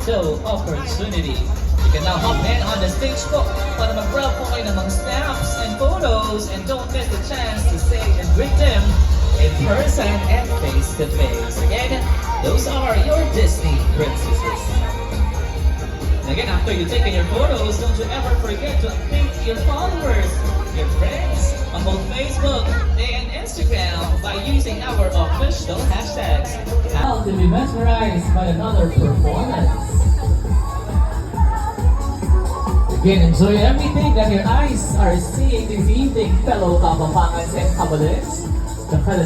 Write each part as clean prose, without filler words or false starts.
photo opportunity. You can now hop in on the stage po para mag-grab po kayo ng mga snaps and photos, and don't miss the chance to say and greet them in person and face to face. Again, those are your Disney princesses. And again, after you've taken your photos, don't you ever forget to update your followers, your friends, on both Facebook and Instagram by using our official hashtags. How to be mesmerized by another performance. Again, enjoy everything that your eyes are seeing this evening, fellow kabapangans and kabalins. Nakal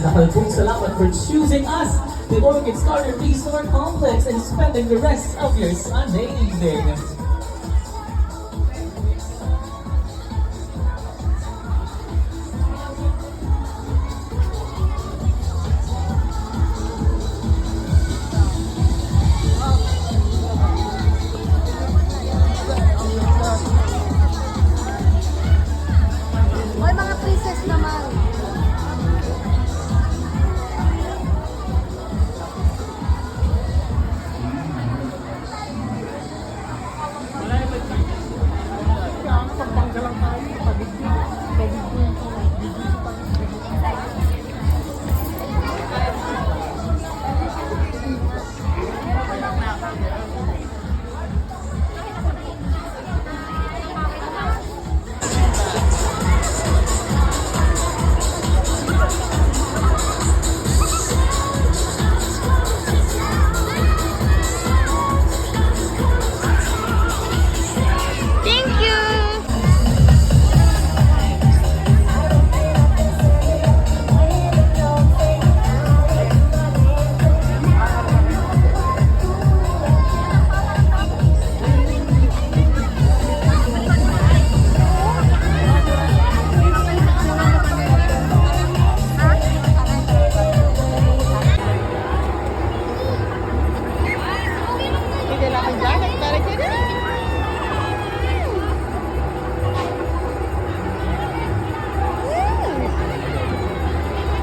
salamat for choosing us, the Orchid Garden Resort Complex, and spending the rest of your Sunday evening.